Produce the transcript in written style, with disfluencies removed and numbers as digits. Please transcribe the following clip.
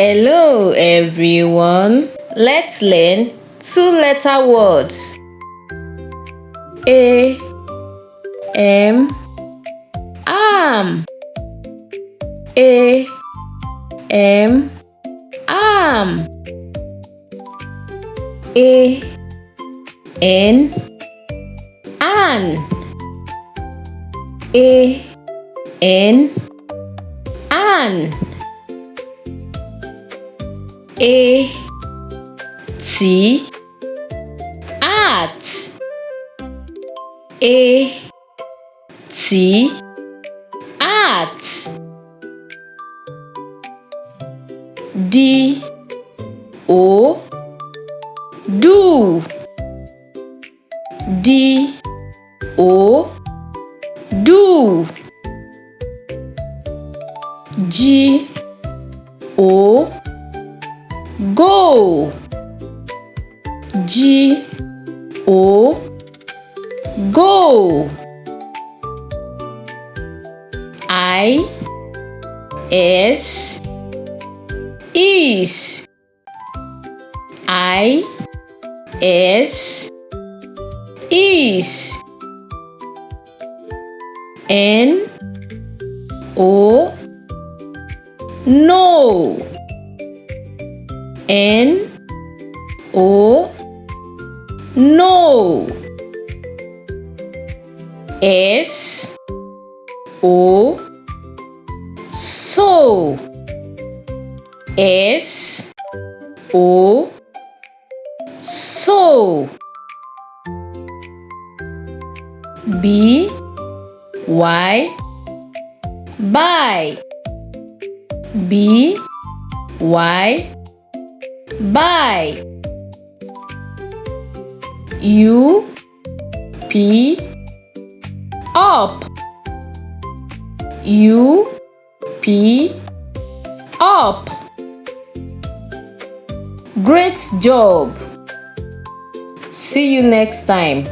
Hello everyone. Let's learn two-letter words. Am. Am. Am. An. An. An. At. At. Do. Do. Go. Go. Is. Is. No. No. So. So. Buy. Buy. Up. Up. Great job. See you next time.